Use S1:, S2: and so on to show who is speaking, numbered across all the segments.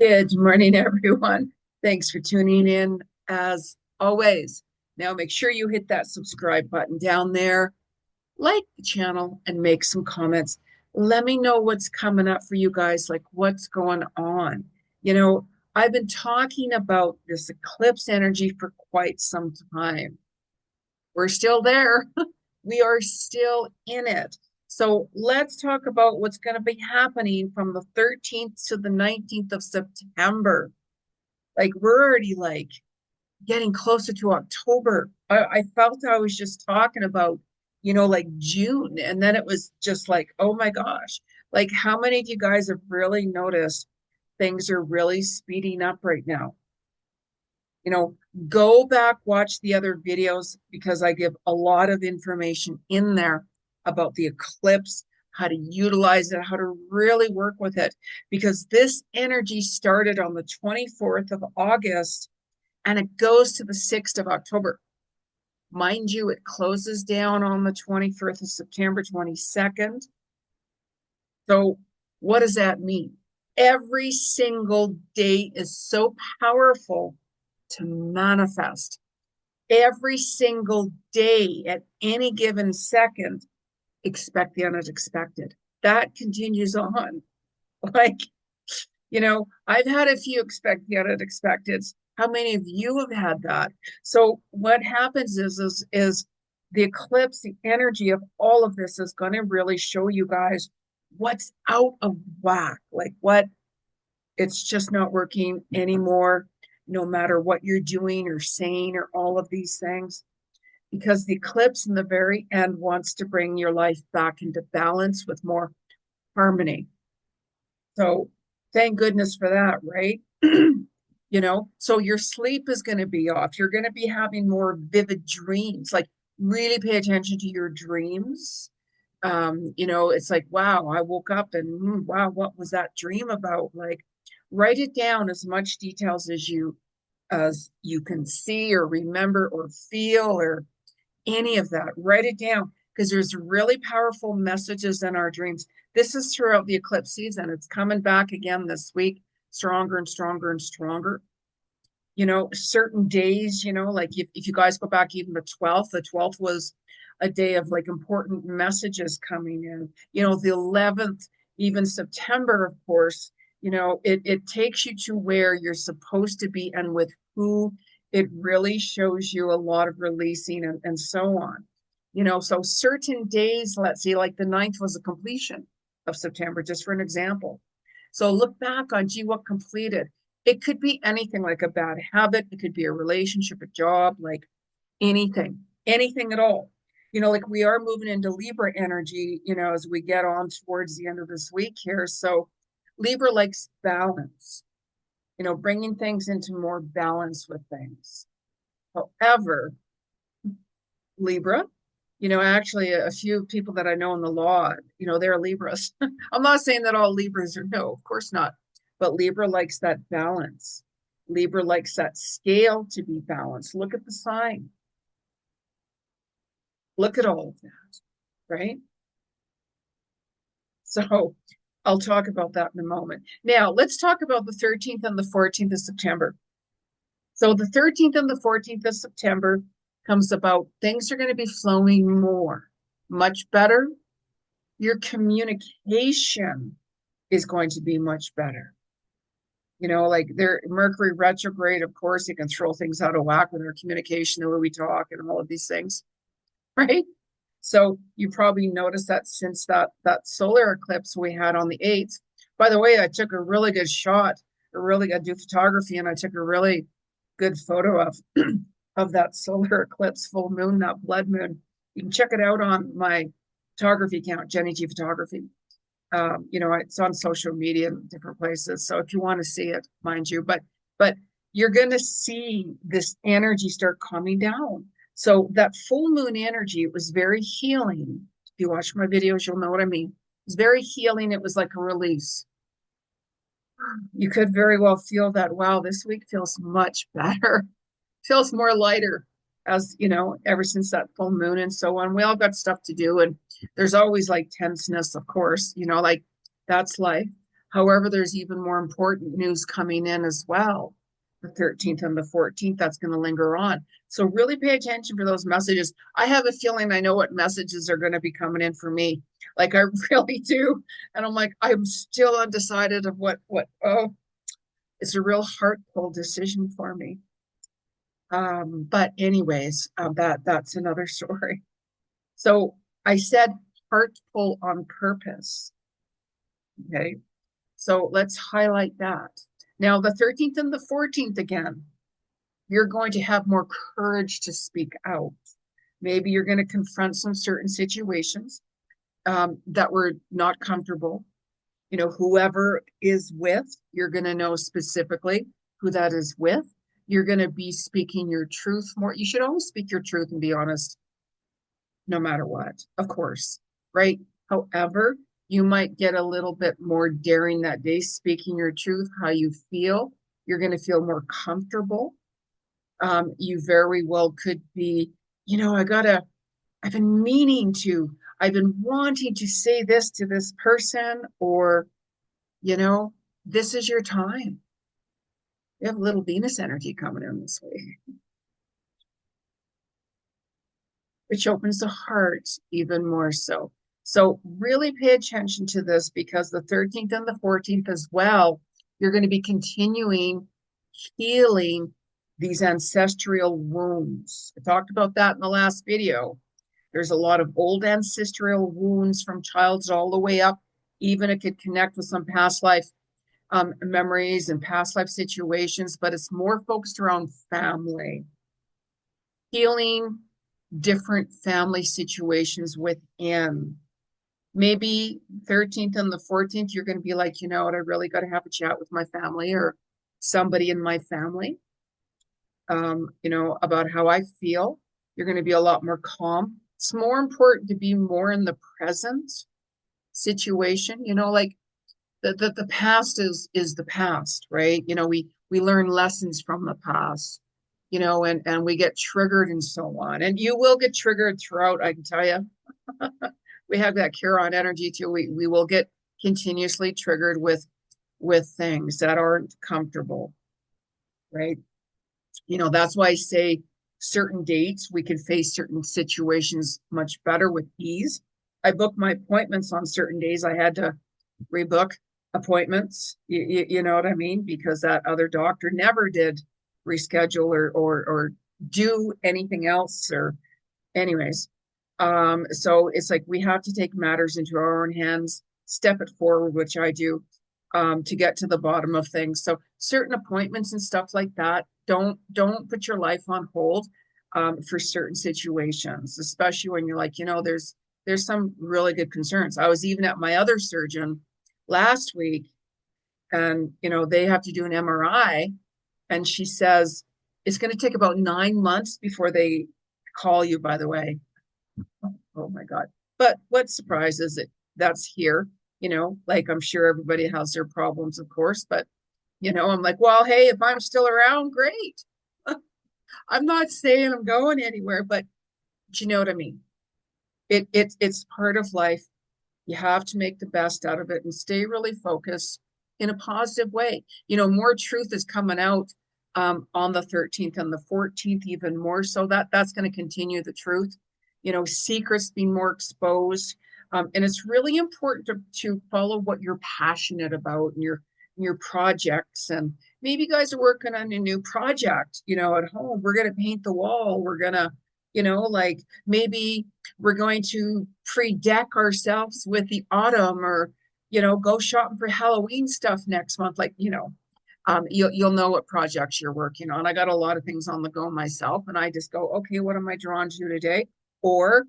S1: Good morning, everyone. Thanks for tuning in as always. Now, make sure you hit that subscribe button down there, like the channel, and make some comments. Let me know what's coming up for you guys, like what's going on. You know, I've been talking about this eclipse energy for quite some time. We're still there. We are still in it. So let's talk about what's going to be happening from the 13th to the 19th of September. Like we're already like getting closer to October. I felt I was just talking about, like June. And then it was just like, oh my gosh. Like how many of you guys have really noticed things are really speeding up right now? You know, go back, watch the other videos because I give a lot of information in there about the eclipse, how to utilize it, how to really work with it. Because this energy started on the 24th of August and it goes to the 6th of October. Mind you, it closes down on the 21st of September 22nd. So, what does that mean? Every single day is so powerful to manifest. Every single day at any given second, expect the unexpected. That continues on. Like, I've had a few expect the unexpected. How many of you have had that? So what happens is the eclipse, the energy of all of this is going to really show you guys what's out of whack, like what it's just not working anymore, no matter what you're doing or saying or all of these things. Because the eclipse in the very end wants to bring your life back into balance with more harmony. So thank goodness for that, right? So your sleep is going to be off. You're going to be having more vivid dreams. Like really pay attention to your dreams. It's like, wow, I woke up and wow, what was that dream about? Like write it down as much details as you can see or remember or feel or any of that. Write it down because there's really powerful messages in our dreams. This is throughout the eclipse season. It's coming back again this week, stronger and stronger and stronger. Certain days, like if you guys go back even the 12th was a day of like important messages coming in. The 11th, even September, of course, it takes you to where you're supposed to be and with who it really shows you a lot of releasing and so on. So certain days, let's see, like the 9th was a completion of September, just for an example. So look back on, gee, what completed? It could be anything like a bad habit. It could be a relationship, a job, like anything at all. Like we are moving into Libra energy, as we get on towards the end of this week here. So Libra likes balance, bringing things into more balance with things. However, Libra, actually a few people that I know in the law, they're Libras. I'm not saying that all Libras are, no, of course not. But Libra likes that balance. Libra likes that scale to be balanced. Look at the sign. Look at all of that, right? So I'll talk about that in a moment. Now, let's talk about the 13th and the 14th of September. So the 13th and the 14th of September comes about things are going to be flowing more, much better. Your communication is going to be much better. Like their Mercury retrograde, of course, it can throw things out of whack with our communication, the way we talk and all of these things, right? So you probably noticed that since that solar eclipse we had on the 8th. By the way, I took a really good shot, I do photography, and I took a really good photo of of that solar eclipse full moon, that blood moon. You can check it out on my photography account, Jenny G Photography. It's on social media in different places. So if you want to see it, mind you, but you're going to see this energy start calming down. So that full moon energy, it was very healing. If you watch my videos, you'll know what I mean. It was very healing. It was like a release. You could very well feel that, wow, this week feels much better, feels more lighter as, ever since that full moon and so on. We all got stuff to do. And there's always like tenseness, of course, like that's life. However, there's even more important news coming in as well. The 13th and the 14th, that's going to linger on. So really pay attention for those messages. I have a feeling I know what messages are going to be coming in for me. Like I really do. And I'm like, I'm still undecided of oh, it's a real heartful decision for me. But anyways, that's another story. So I said heartful on purpose. Okay. So let's highlight that. Now, the 13th and the 14th again, you're going to have more courage to speak out. Maybe you're going to confront some certain situations that were not comfortable. You know, whoever is with, you're going to know specifically who that is with. You're going to be speaking your truth more. You should always speak your truth and be honest no matter what, of course, right? However, you might get a little bit more daring that day, speaking your truth, how you feel. You're going to feel more comfortable. You very well could be, I've been meaning to, I've been wanting to say this to this person, or, you know, this is your time. You have little Venus energy coming in this way, which opens the heart even more so. So really pay attention to this because the 13th and the 14th as well, you're going to be continuing healing these ancestral wounds. I talked about that in the last video. There's a lot of old ancestral wounds from childhood all the way up. Even it could connect with some past life memories and past life situations, but it's more focused around family, healing different family situations within. Maybe 13th and the 14th, you're going to be like, you know what, I really got to have a chat with my family or somebody in my family, about how I feel. You're going to be a lot more calm. It's more important to be more in the present situation, like the past is the past, right? We learn lessons from the past, and we get triggered and so on. And you will get triggered throughout, I can tell you. We have that Chiron energy too. We will get continuously triggered with things that aren't comfortable, right? That's why I say certain dates we can face certain situations much better with ease. I booked my appointments on certain days. I had to rebook appointments. You know what I mean? Because that other doctor never did reschedule or do anything else. Or anyways, so it's like we have to take matters into our own hands, step it forward, which I do, to get to the bottom of things. So certain appointments and stuff like that, don't put your life on hold for certain situations, especially when you're like, there's some really good concerns. I was even at my other surgeon last week, and they have to do an MRI, and she says it's going to take about 9 months before they call you, by the way. Oh my God. But what surprises it? That's here, like I'm sure everybody has their problems, of course, but I'm like, well, hey, if I'm still around, great. I'm not saying I'm going anywhere, but you know what I mean? It's part of life. You have to make the best out of it and stay really focused in a positive way. More truth is coming out on the 13th and the 14th, even more so. That's going to continue the truth. Secrets being more exposed. And it's really important to follow what you're passionate about and your projects. And maybe you guys are working on a new project, at home. We're going to paint the wall. We're going to, like maybe we're going to pre-deck ourselves with the autumn, or, go shopping for Halloween stuff next month. Like, you'll know what projects you're working on. I got a lot of things on the go myself, and I just go, okay, what am I drawn to today? Or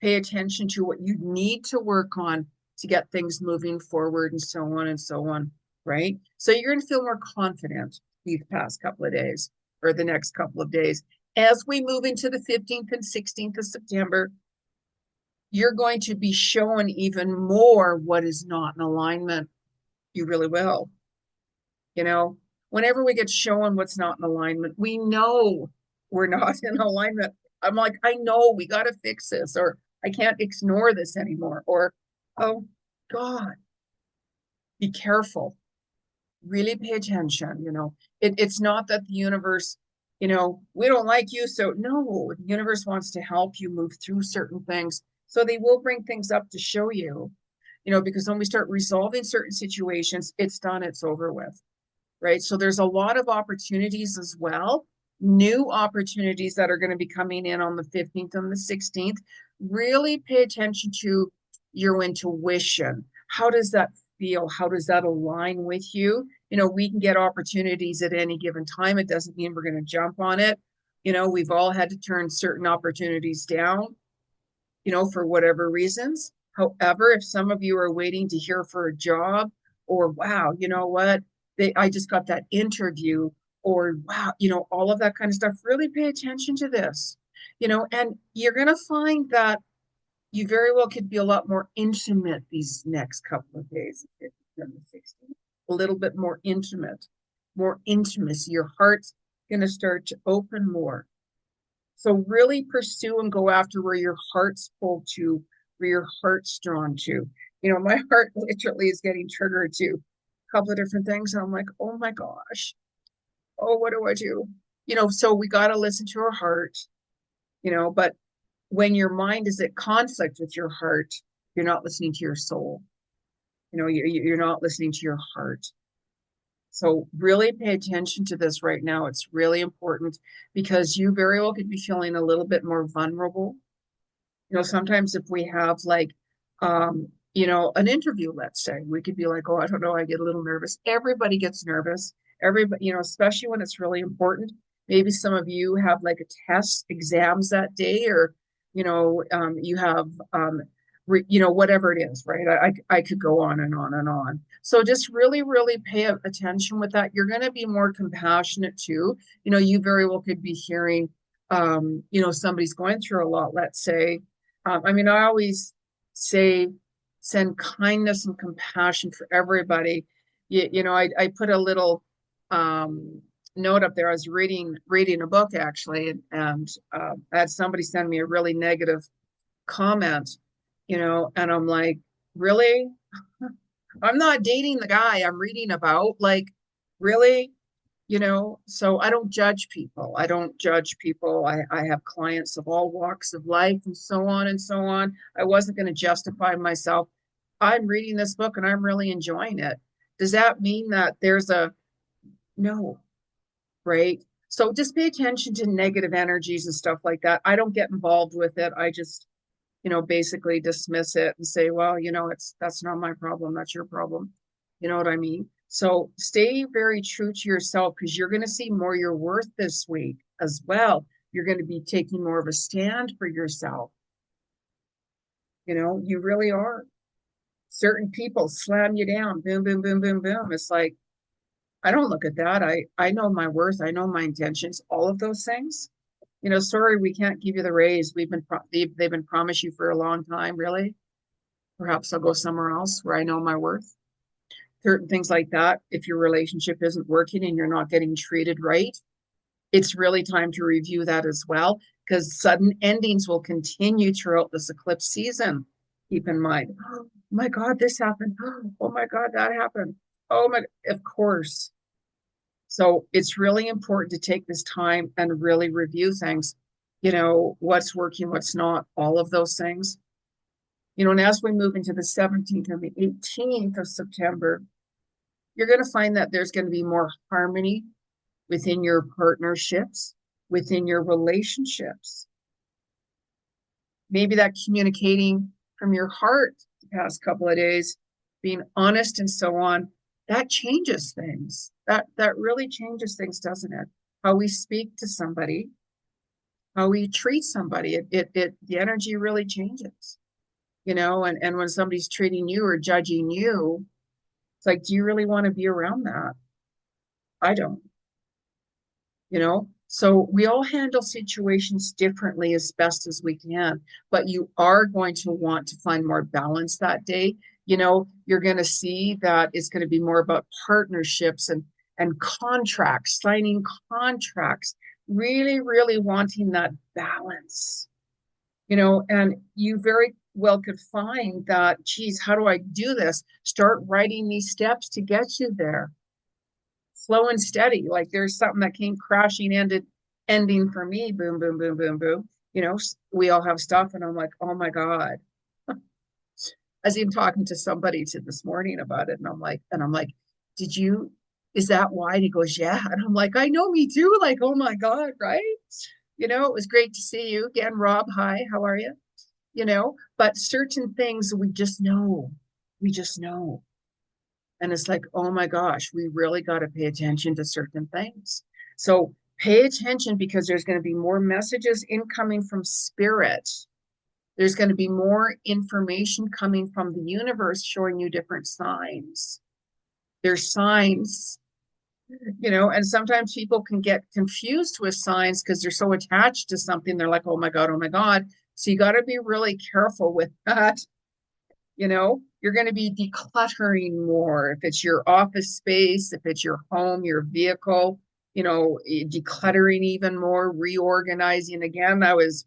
S1: pay attention to what you need to work on to get things moving forward, and so on and so on, right? So you're going to feel more confident these past couple of days, or the next couple of days. As we move into the 15th and 16th of September, you're going to be showing even more what is not in alignment. You really will. Whenever we get shown what's not in alignment, we know we're not in alignment. I'm like, I know we got to fix this, or I can't ignore this anymore, or, oh God, Be careful. Really pay attention. It's not that the universe, we don't like you, so no, the universe wants to help you move through certain things. So they will bring things up to show you, because when we start resolving certain situations, it's done, it's over with, right? So there's a lot of opportunities as well, new opportunities that are going to be coming in on the 15th and the 16th. Really pay attention to your intuition. How does that feel? How does that align with you? We can get opportunities at any given time. It doesn't mean we're going to jump on it. We've all had to turn certain opportunities down, for whatever reasons. However, if some of you are waiting to hear for a job, or wow, you know what, I just got that interview, or wow, all of that kind of stuff, really pay attention to this, and you're going to find that you very well could be a lot more intimate these next couple of days, the 15th and the 16th, a little bit more intimacy. Your heart's going to start to open more. So really pursue and go after where your heart's pulled to, where your heart's drawn to. My heart literally is getting triggered to a couple of different things. And I'm like, oh my gosh, oh, what do I do? So we got to listen to our heart, but when your mind is at conflict with your heart, you're not listening to your soul. You're not listening to your heart. So really pay attention to this right now. It's really important because you very well could be feeling a little bit more vulnerable. Sometimes if we have like, an interview, let's say, we could be like, oh, I don't know, I get a little nervous. Everybody gets nervous. Everybody, especially when it's really important. Maybe some of you have like a test, exams that day, or, you have, whatever it is, right? I could go on and on and on. So just really, really pay attention with that. You're going to be more compassionate too. You very well could be hearing, somebody's going through a lot, let's say. I always say send kindness and compassion for everybody. I put a little note up there. I was reading a book actually, and I had somebody send me a really negative comment, and I'm like, really? I'm not dating the guy I'm reading about. Like, really? So I don't judge people. I have clients of all walks of life and so on and so on. I wasn't going to justify myself. I'm reading this book and I'm really enjoying it. Does that mean that there's a no, right? So just pay attention to negative energies and stuff like that. I don't get involved with it. I just, basically dismiss it and say, well, that's not my problem. That's your problem. You know what I mean? So stay very true to yourself because you're going to see more your worth this week as well. You're going to be taking more of a stand for yourself. You really are. Certain people slam you down, boom, boom, boom, boom, boom. It's like, I don't look at that. I know my worth. I know my intentions, all of those things. Sorry, we can't give you the raise. They've been promised you for a long time, really. Perhaps I'll go somewhere else where I know my worth. Certain things like that. If your relationship isn't working and you're not getting treated right, it's really time to review that as well, because sudden endings will continue throughout this eclipse season. Keep in mind, oh my God, this happened. Oh my God, that happened. Oh my, of course. So it's really important to take this time and really review things, what's working, what's not, all of those things. And as we move into the 17th and the 18th of September, you're going to find that there's going to be more harmony within your partnerships, within your relationships. Maybe that communicating from your heart the past couple of days, being honest and so on, that changes things. That really changes things, doesn't it? How we speak to somebody, how we treat somebody, the energy really changes. And when somebody's treating you or judging you, it's like, do you really want to be around that? I don't, So we all handle situations differently as best as we can, but you are going to want to find more balance that day. You're going to see that it's going to be more about partnerships and contracts, signing contracts, really, really wanting that balance. And you very could find that, geez, how do I do this? Start writing these steps to get you there. Slow and steady. Like there's something that came crashing ending for me. Boom, boom, boom, boom, boom. We all have stuff, and I'm like, oh my God. I was even talking to somebody this morning about it, and I'm like, did you? Is that why? And he goes, yeah. And I'm like, I know, me too. Like, oh my God, right? It was great to see you again, Rob. Hi, how are you? But certain things we just know. And it's like, oh my gosh, we really got to pay attention to certain things. So pay attention, because there's going to be more messages incoming from spirit. There's going to be more information coming from the universe showing you different signs. There's signs, and sometimes people can get confused with signs because they're so attached to something. They're like, oh my God, oh my God. So you got to be really careful with that. You're going to be decluttering more. If it's your office space, if it's your home, your vehicle, decluttering even more, reorganizing again. I was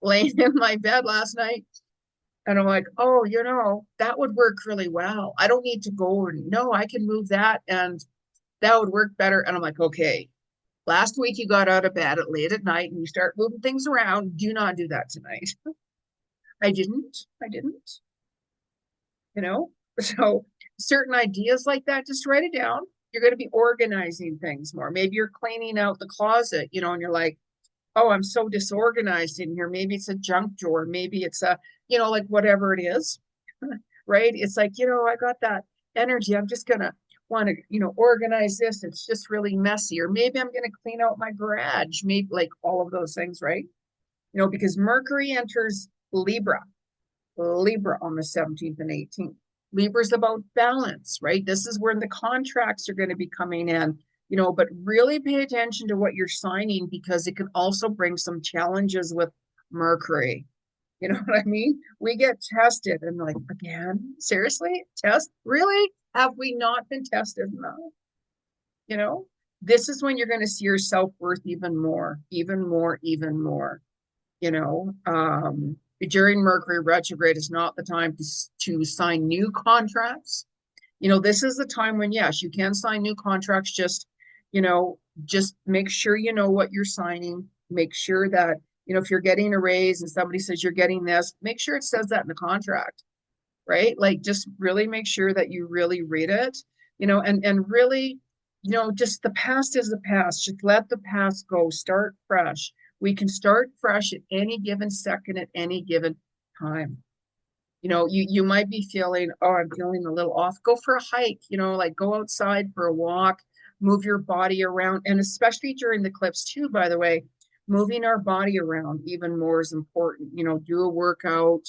S1: laying in my bed last night, and I'm like, oh, that would work really well. I don't need to go, no, I can move that, and that would work better. And I'm like, okay, last week you got out of bed at late at night and you start moving things around. Do not do that tonight. I didn't. you know? So certain ideas like that, just write it down. You're going to be organizing things more. Maybe you're cleaning out the closet, and you're like, oh, I'm so disorganized in here. Maybe it's a junk drawer. Maybe it's like whatever it is, right? It's like, I got that energy. I'm just going to want to, organize this. It's just really messy. Or maybe I'm going to clean out my garage. Maybe like all of those things, right? Because Mercury enters Libra on the 17th and 18th. Libra is about balance, right? This is where the contracts are going to be coming in, but really pay attention to what you're signing, because it can also bring some challenges with Mercury. You know what I mean? We get tested and like, again, seriously? Test? Really? Have we not been tested enough? You know, this is when you're going to see your self-worth even more, even more, even more you know during Mercury retrograde is not the time to sign new contracts. This is the time when, yes, you can sign new contracts. Just make sure you know what you're signing. Make sure that, if you're getting a raise and somebody says you're getting this, make sure it says that in the contract, right? Like, just really make sure that you really read it, and really, just the past is the past. Just let the past go. Start fresh. We can start fresh at any given second, at any given time. You might be feeling, oh, I'm feeling a little off. Go for a hike, like go outside for a walk, move your body around. And especially during the eclipse too, by the way, moving our body around even more is important. Do a workout.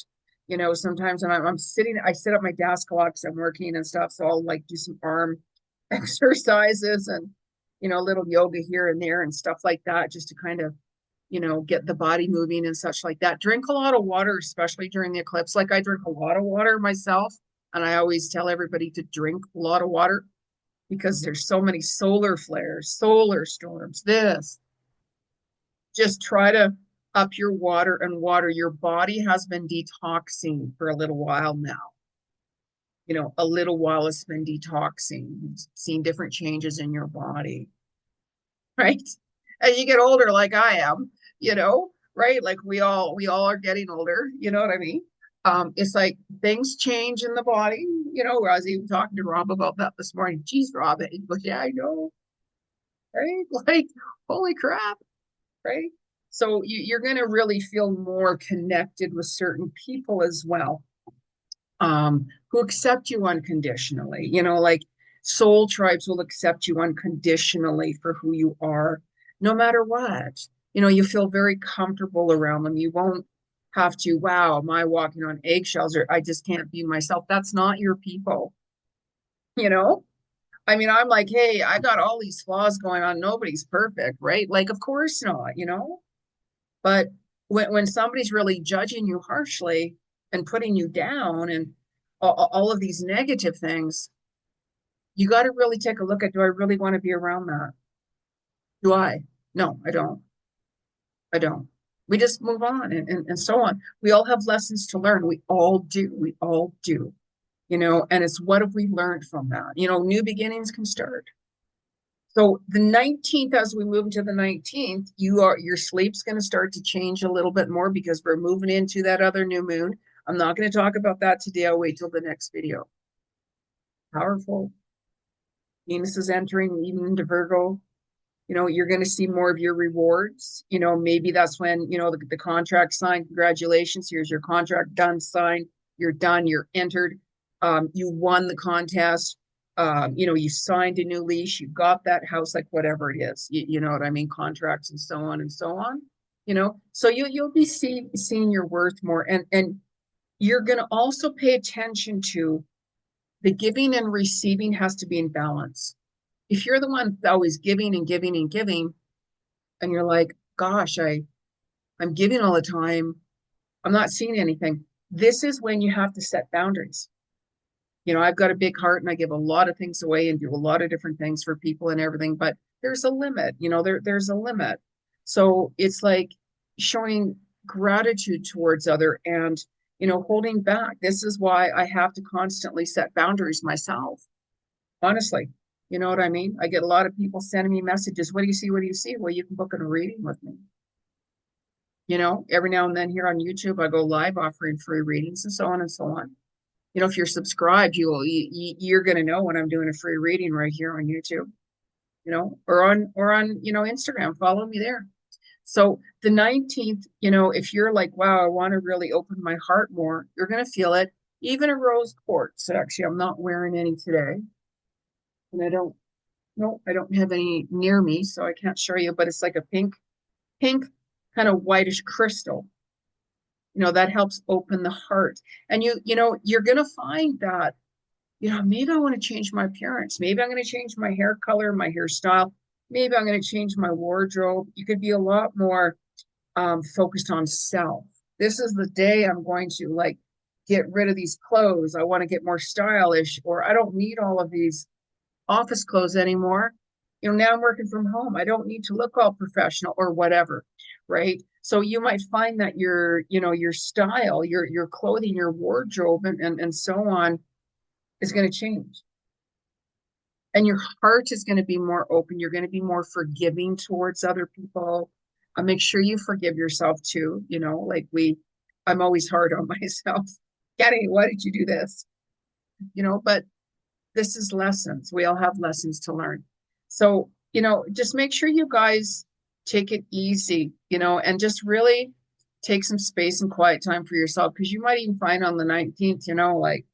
S1: Sometimes when I'm sitting, I sit at my desk a lot because I'm working and stuff. So I'll like do some arm exercises and, a little yoga here and there and stuff like that, just to kind of get the body moving and such like that. Drink a lot of water, especially during the eclipse. Like, I drink a lot of water myself, and I always tell everybody to drink a lot of water, because there's so many solar flares, solar storms. Just try to up your water and water. Your body has been detoxing for a little while now. A little while it's been detoxing, seeing different changes in your body, right? As you get older, like I am, right? Like we all are getting older, you know what I mean? It's like things change in the body, I was even talking to Rob about that this morning. Geez, Rob, he goes, yeah, I know, right? Like, holy crap, right? So you're going to really feel more connected with certain people as well, who accept you unconditionally. Like soul tribes will accept you unconditionally for who you are, no matter what. You feel very comfortable around them. You won't have to, wow, am I walking on eggshells, or I just can't be myself. That's not your people, you know? I mean, I'm like, hey, I got all these flaws going on. Nobody's perfect, right? Like, of course not. But when somebody's really judging you harshly and putting you down and all of these negative things, you got to really take a look at, do I really want to be around that? Do I? No, I don't. I don't. We just move on and so on. We all have lessons to learn. We all do. We all do. And it's what have we learned from that? New beginnings can start. So the 19th, as we move into the 19th, your sleep's going to start to change a little bit more because we're moving into that other new moon. I'm not going to talk about that today. I'll wait till the next video. Powerful. Venus is entering even into Virgo. You're going to see more of your rewards. Maybe that's when, the contract signed. Congratulations. Here's your contract done, signed. You're done. You're entered. You won the contest. You signed a new lease. You got that house, like whatever it is. You know what I mean? Contracts and so on and so on. So you'll be seeing your worth more. And you're going to also pay attention to the giving and receiving has to be in balance. If you're the one always giving and giving and giving, and you're like, gosh, I'm giving all the time, I'm not seeing anything. This is when you have to set boundaries. I've got a big heart and I give a lot of things away and do a lot of different things for people and everything, but there's a limit, there's a limit. So it's like showing gratitude towards other and, holding back. This is why I have to constantly set boundaries myself. Honestly, you know what I mean? I get a lot of people sending me messages. What do you see? What do you see? Well, you can book a reading with me. Every now and then here on YouTube, I go live offering free readings and so on and so on. If you're subscribed, you're going to know when I'm doing a free reading right here on YouTube, or on Instagram. Follow me there. So the 19th, if you're like, wow, I want to really open my heart more, you're going to feel it. Even a rose quartz. Actually, I'm not wearing any today. And I don't have any near me, so I can't show you, but it's like a pink, kind of whitish crystal. That helps open the heart. And you're going to find that, maybe I want to change my appearance. Maybe I'm going to change my hair color, my hairstyle. Maybe I'm going to change my wardrobe. You could be a lot more focused on self. This is the day I'm going to like get rid of these clothes. I want to get more stylish, or I don't need all of these office clothes anymore. Now I'm working from home. I don't need to look all professional or whatever, right? So you might find that your style, your clothing, your wardrobe, and so on is going to change. And your heart is going to be more open. You're going to be more forgiving towards other people. Make sure you forgive yourself too. I'm always hard on myself. Getty, why did you do this? But this is lessons. We all have lessons to learn. So, just make sure you guys take it easy, and just really take some space and quiet time for yourself. Because you might even find on the 19th, like,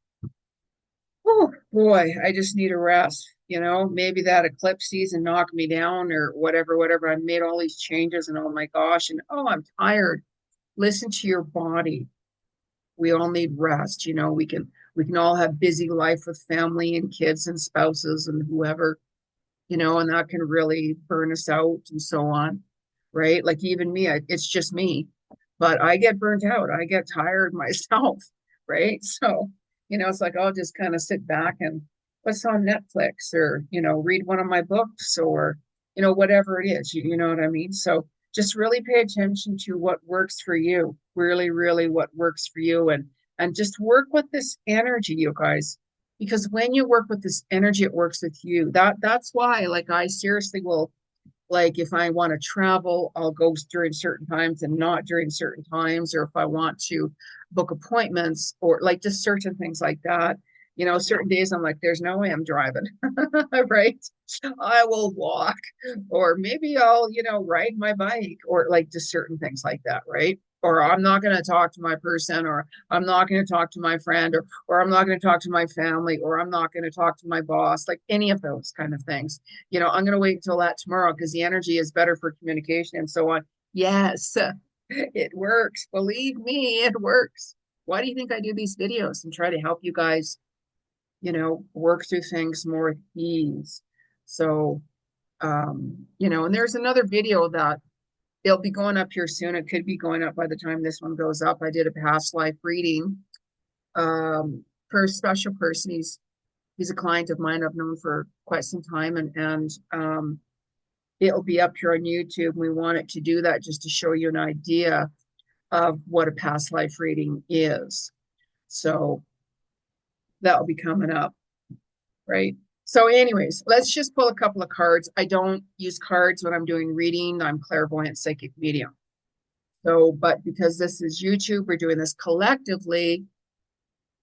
S1: oh boy, I just need a rest. Maybe that eclipse season knocked me down or whatever. I made all these changes and oh my gosh, and oh, I'm tired. Listen to your body. We all need rest. We can all have busy life with family and kids and spouses and whoever, and that can really burn us out and so on, right? Like even me, it's just me, but I get burnt out. I get tired myself, right? So, it's like I'll just kind of sit back and what's on Netflix or, read one of my books or, whatever it is, you know what I mean? So just really pay attention to what works for you, really, really what works for you and just work with this energy, you guys, because when you work with this energy, it works with you. That's why, like, I seriously will, like, if I want to travel, I'll go during certain times and not during certain times, or if I want to book appointments or like just certain things like that. Certain days I'm like, there's no way I'm driving, right? I will walk, or maybe I'll, ride my bike, or like just certain things like that, right? Or I'm not going to talk to my person, or I'm not going to talk to my friend, or I'm not going to talk to my family, or I'm not going to talk to my boss, like any of those kind of things. I'm going to wait until that tomorrow because the energy is better for communication and so on. Yes, it works. Believe me, it works. Why do you think I do these videos and try to help you guys, work through things more with ease? So, and there's another video that it'll be going up here soon. It could be going up by the time this one goes up. I did a past life reading for a special person. He's a client of mine I've known for quite some time, and it'll be up here on YouTube. We want it to do that just to show you an idea of what a past life reading is. So that'll be coming up, right? So anyways, let's just pull a couple of cards. I don't use cards when I'm doing reading. I'm clairvoyant psychic medium. So, but because this is YouTube, we're doing this collectively.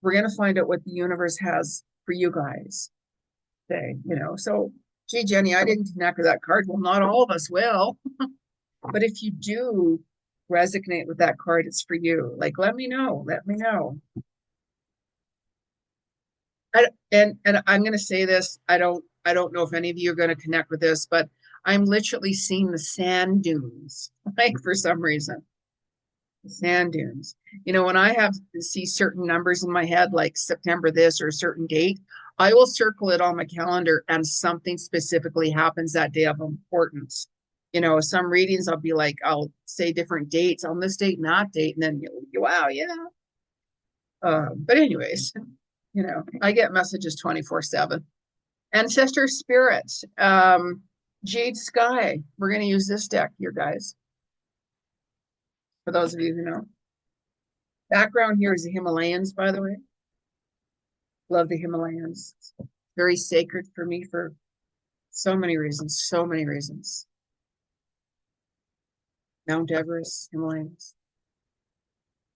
S1: We're going to find out what the universe has for you guys. Say, so, gee, Jenny, I didn't connect with that card. Well, not all of us will. But if you do resonate with that card, it's for you. Like, let me know. Let me know. And I'm going to say this. I don't know if any of you are going to connect with this, but I'm literally seeing the sand dunes, like for some reason. Sand dunes. When I have to see certain numbers in my head, like September this or a certain date, I will circle it on my calendar and something specifically happens that day of importance. Some readings I'll be like, I'll say different dates on this date and that date, and then wow, yeah. But anyways, I get messages 24/7. Ancestor spirits, Jade Sky. We're going to use this deck here, guys. For those of you who know. Background here is the Himalayas, by the way. Love the Himalayas. Very sacred for me for so many reasons, so many reasons. Mount Everest, Himalayas.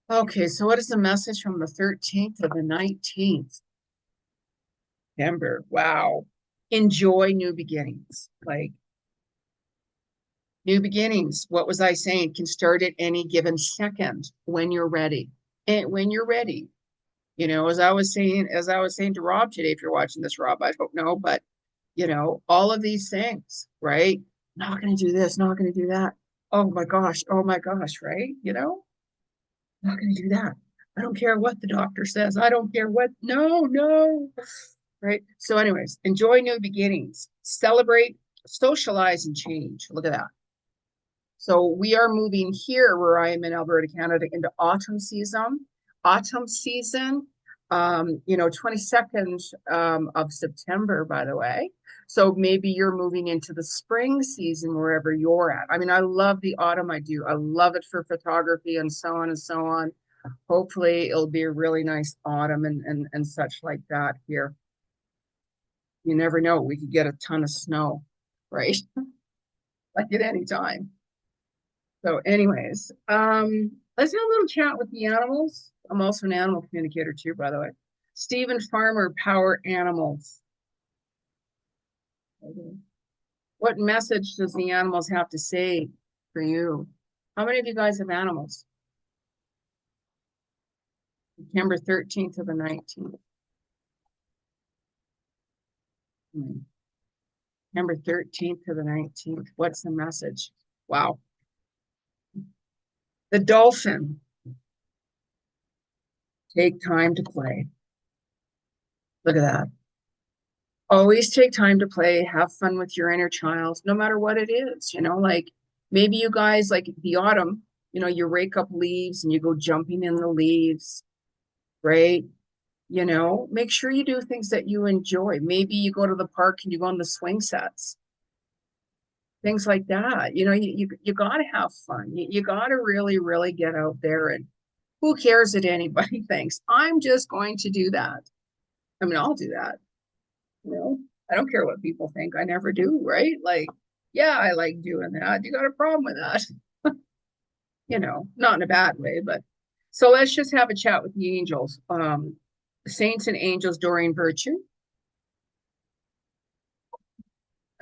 S1: Okay, so what is the message from the 13th to the 19th? September. Wow. Enjoy new beginnings. Like new beginnings. What was I saying? Can start at any given second when you're ready. And when you're ready. As I was saying to Rob today, if you're watching this, Rob, I don't know, but all of these things, right? Not going to do this, not going to do that. Oh my gosh, right? Not going to do that. I don't care what the doctor says. I don't care what. No, right? So, anyways, enjoy new beginnings, celebrate, socialize, and change. Look at that. So we are moving here where I am in Alberta, Canada, into autumn season. 22nd of September, by the way. So maybe you're moving into the spring season wherever you're at. I mean, I love the autumn. I do. I love it for photography and so on and so on. Hopefully it'll be a really nice autumn and such like that here. You never know. We could get a ton of snow, right? Like at any time. So anyways, let's have a little chat with the animals. I'm also an animal communicator too, by the way. Stephen Farmer, Power Animals. Okay. What message does the animals have to say for you? How many of you guys have animals? September 13th to the 19th. September 13th to the 19th. What's the message? Wow. The dolphin. Take time to play. Look at that. Always take time to play, have fun with your inner child, no matter what it is, like maybe you guys like the autumn, you rake up leaves and you go jumping in the leaves, right? Make sure you do things that you enjoy. Maybe you go to the park and you go on the swing sets, things like that. You got to have fun. You got to really, really get out there, and who cares what anybody thinks? I'm just going to do that. I mean, I'll do that. I don't care what people think. I never do, right? Like, yeah, I like doing that. You got a problem with that? Not in a bad way, but so let's just have a chat with the angels. Saints and angels, Doreen Virtue.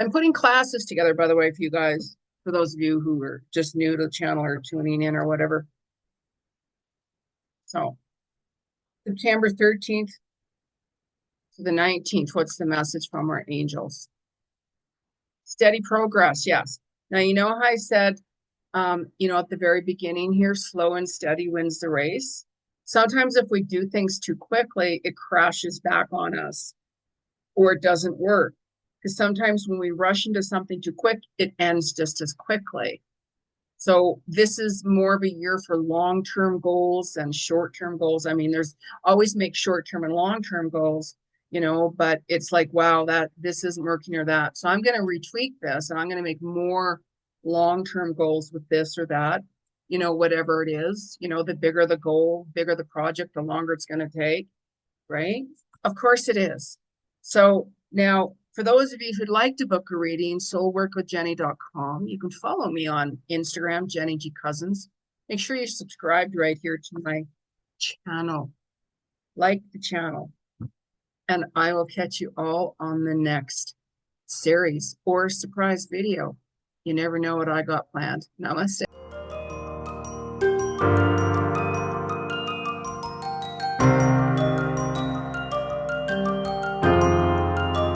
S1: I'm putting classes together, by the way, for you guys, for those of you who are just new to the channel or tuning in or whatever. So September 13th to the 19th, what's the message from our angels? Steady progress, yes. Now, how I said, at the very beginning here, slow and steady wins the race. Sometimes if we do things too quickly, it crashes back on us or it doesn't work. Because sometimes when we rush into something too quick, it ends just as quickly. So this is more of a year for long-term goals and short-term goals. I mean, there's always make short-term and long-term goals. but it's like, wow, that this isn't working or that. So I'm going to retweak this and I'm going to make more long-term goals with this or that, whatever it is, the bigger the goal, bigger the project, the longer it's going to take, right? Of course it is. So now, for those of you who'd like to book a reading, soulworkwithjenny.com. You can follow me on Instagram, Jenny G. Cousins. Make sure you're subscribed right here to my channel. Like the channel. And I will catch you all on the next series or surprise video. You never know what I got planned. Namaste.